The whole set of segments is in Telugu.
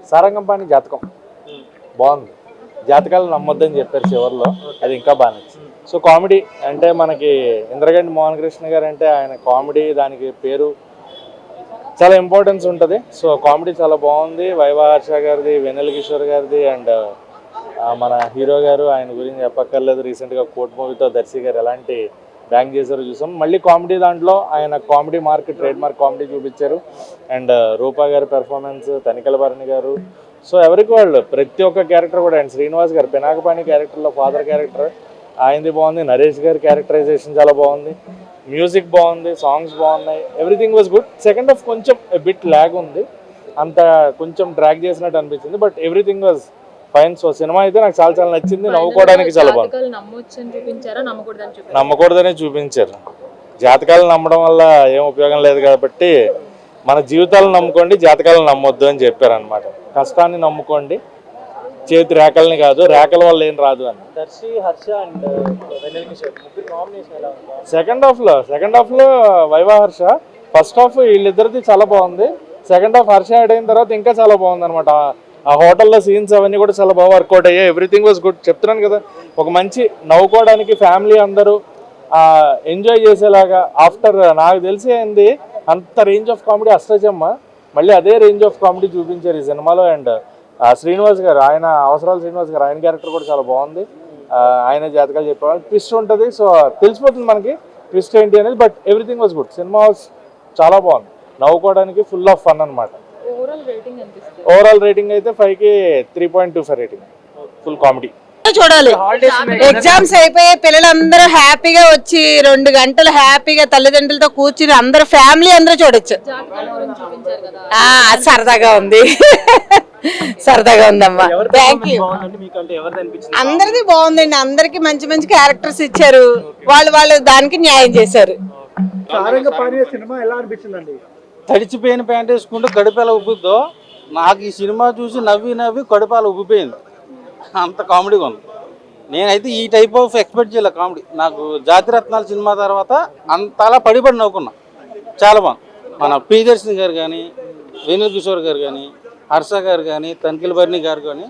సారంగంపాణి జాతకం బాగుంది. జాతకాలు నమ్మొద్దని చెప్పారు చివరిలో, అది ఇంకా బాగా నచ్చింది. సో కామెడీ అంటే మనకి ఇంద్రగంటి మోహన్ కృష్ణ గారు అంటే ఆయన కామెడీ దానికి పేరు చాలా ఇంపార్టెన్స్ ఉంటుంది. సో కామెడీ చాలా బాగుంది. వైవా హర్ష గారిది, వెన్నెల కిషోర్ గారిది అండ్ మన హీరో గారు ఆయన గురించి చెప్పక్కర్లేదు. రీసెంట్గా కోర్ట్ మూవీతో దర్శి గారు ఎలాంటి బ్యాంక్ చేశారో చూసాం. మళ్ళీ కామెడీ దాంట్లో ఆయన comedy mark trade mark comedy చూపించారు. అండ్ రూపా గారి పెర్ఫార్మెన్స్, తనికల భరణి గారు, సో ఎవరికి వాళ్ళు ప్రతి ఒక్క క్యారెక్టర్ కూడా. అండ్ శ్రీనివాస్ గారు పినాకపాణి క్యారెక్టర్లో ఫాదర్ క్యారెక్టర్ ఆయనది బాగుంది. నరేష్ గారి క్యారెక్టరైజేషన్ చాలా బాగుంది. మ్యూజిక్ బాగుంది, సాంగ్స్ బాగున్నాయి, everything was good. Second half కొంచెం బిట్ ల్యాగ్ ఉంది, అంత కొంచెం డ్రాగ్ చేసినట్టు అనిపించింది. But everything was fine. So cinema అయితే నాకు చాలా చాలా నచ్చింది. నవ్వుకోవడానికి చాలా బాగుంది. నమ్మకూడదనే చూపించారు. జాతకాలు నమ్మడం వల్ల ఏం ఉపయోగం లేదు కాబట్టి మన జీవితాలను నమ్ముకోండి, జాతకాలను నమ్మొద్దు అని చెప్పారు అనమాట. కష్టాన్ని నమ్ముకోండి, చేతి రేఖల్ని కాదు, రేఖల వల్ల ఏం రాదు అని. దర్శి, హర్ష అండ్ వెన్నెల కిషోర్ ముగ్గురు కాంబినేషన్ ఎలా ఉంది? సెకండ్ హాఫ్లో వైవా హర్ష, ఫస్ట్ హాఫ్ వీళ్ళిద్దరిది చాలా బాగుంది. సెకండ్ హాఫ్ హర్ష యాడ్ అయిన తర్వాత ఇంకా చాలా బాగుంది అనమాట. ఆ హోటల్లో సీన్స్ అవన్నీ కూడా చాలా బాగా వర్కౌట్ అయ్యాయి. Everything was good. చెప్తున్నాను కదా, ఒక మంచి నవ్వుకోవడానికి ఫ్యామిలీ అందరూ ఎంజాయ్ చేసేలాగా. ఆఫ్టర్ నాకు తెలిసి అయింది అంత రేంజ్ ఆఫ్ కామెడీ అష్టచమ్మ, మళ్ళీ అదే రేంజ్ ఆఫ్ కామెడీ చూపించారు ఈ సినిమాలో. అండ్ శ్రీనివాస్ గారు, ఆయన అవసరాలు శ్రీనివాస్ గారు, ఆయన క్యారెక్టర్ కూడా చాలా బాగుంది. ఆయన జాతకాలు చెప్పేవాళ్ళు. ట్విస్ట్ ఉంటుంది, సో తెలిసిపోతుంది మనకి ట్విస్ట్ ఏంటి అనేది. But everything was good. Cinema చాలా బాగుంది, నవ్వుకోవడానికి ఫుల్ ఆఫ్ ఫన్ అనమాట. ఓవరాల్ రేటింగ్ అయితే 5కి 3.25 రేటింగ్. Full comedy. చూడాలి. ఎగ్జామ్స్ అయిపోయి పిల్లలందరూ హ్యాపీగా వచ్చి 2 గంటలు హ్యాపీగా తల్లిదండ్రులతో కూర్చుని అందరూ ఫ్యామిలీ అందరూ చూడొచ్చు. సరదాగా ఉంది, సరదాగా ఉందమ్మా. Thank you. అందరిది బాగుందండి. అందరికి మంచి మంచి క్యారెక్టర్స్ ఇచ్చారు. వాళ్ళు దానికి న్యాయం చేశారు. సినిమా ఎలా అనిపించిందండి? తడిచిపోయిన ప్యాంట్ వేసుకుంటూ కడుపాల ఉబ్బుద్దో, నాకు ఈ సినిమా చూసి నవ్వి కడుపాల ఉబ్బిపోయింది. అంత కామెడీగా ఉంది. నేనైతే ఈ టైప్ ఆఫ్ ఎక్స్పెక్ట్ చేయలే కామెడీ. నాకు జాతిరత్నాల సినిమా తర్వాత అంతలా పడిపడి నవ్వుకున్నా. చాలా బాగుంది. మన ప్రియదర్శిని గారు కానీ, వెన్నెల కిషోర్ గారు కానీ, హర్ష గారు కానీ, తనికల భరణి గారు కానీ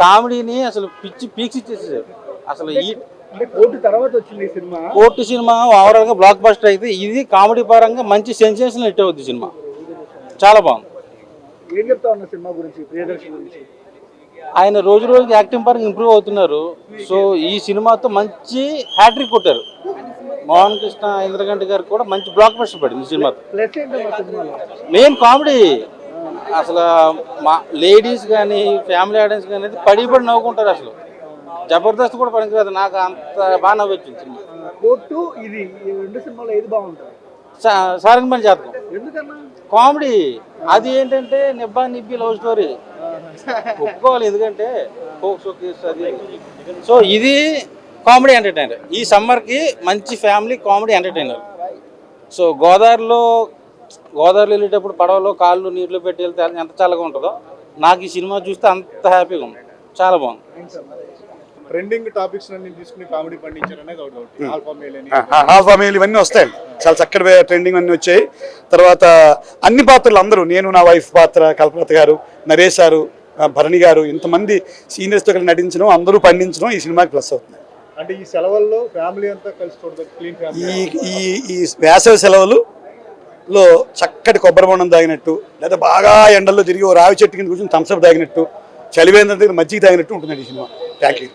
కామెడీని అసలు పిచ్చి పీక్స్ ఇచ్చేసేసారు. అసలు ఈ కోర్టు సినిమా ఓవరాల్గా బ్లాక్ బస్టర్ అయితే ఇది కామెడీ పరంగా మంచి సెన్సేషన్ హిట్ అవుద్ది సినిమా. చాలా బాగుంది. ఆయన రోజు రోజుకి యాక్టింగ్ పరంగా ఇంప్రూవ్ అవుతున్నారు. సో ఈ సినిమాతో మంచి హ్యాట్రిక్ కొట్టారు. మోహన్ కృష్ణ, ఇంద్రగంటి గారు కూడా మంచి బ్లాక్ బస్టర్ పడింది ఈ సినిమాతో. Main comedy. అసలు మా లేడీస్ కానీ ఫ్యామిలీ ఆడియన్స్ కానీ పడి నవ్వుకుంటారు. అసలు జబర్దస్త్ కూడా పనికిరాదు. నాకు అంత బాగా నవ్వొచ్చింది సినిమా. సారంగంపాణి జాతకం కామెడీ. అది ఏంటంటే నిబ్బి లవ్ స్టోరీ ఒప్పుకోవాలి, ఎందుకంటే సో ఇది కామెడీ ఎంటర్టైనర్. ఈ సమ్మర్కి మంచి ఫ్యామిలీ కామెడీ ఎంటర్టైనర్. సో గోదావరిలో వెళ్ళేటప్పుడు పడవలో కాళ్ళు నీటిలో పెట్టి వెళ్తే ఎంత చల్లగా ఉంటుందో, నాకు ఈ సినిమా చూస్తే అంత హ్యాపీగా ఉంది. చాలా బాగుంది. ట్రెండింగ్ టాపిక్స్ అన్ని తీసుకుని కామెడీ పండించారనే ఆల్ఫా మేల్ ఇవన్నీ వస్తాయి. చాలా చక్కటి ట్రెండింగ్ అన్నీ వచ్చాయి. తర్వాత అన్ని పాత్రలు అందరూ, నేను నా వైఫ్ పాత్ర, కల్పలత గారు, నరేష్ గారు, భరణి గారు, ఇంతమంది సీనియర్స్తో కలిసి నటించడం, అందరూ పండించడం ఈ సినిమాకి ప్లస్ అవుతుంది. అంటే ఈ సెలవుల్లో ఫ్యామిలీ అంతా కలిసి చూడదు. ఈ వేసవి సెలవులలో చక్కటి కొబ్బరి బొండం తాగినట్టు, లేదా బాగా ఎండల్లో తిరిగి ఓ రావి చెట్టు కింద కూర్చొని థమ్స్అప్ తాగినట్టు, చలివేంద్ర దగ్గర మజ్జిగ తాగినట్టు ఉంటుందండి ఈ సినిమా. Thank you.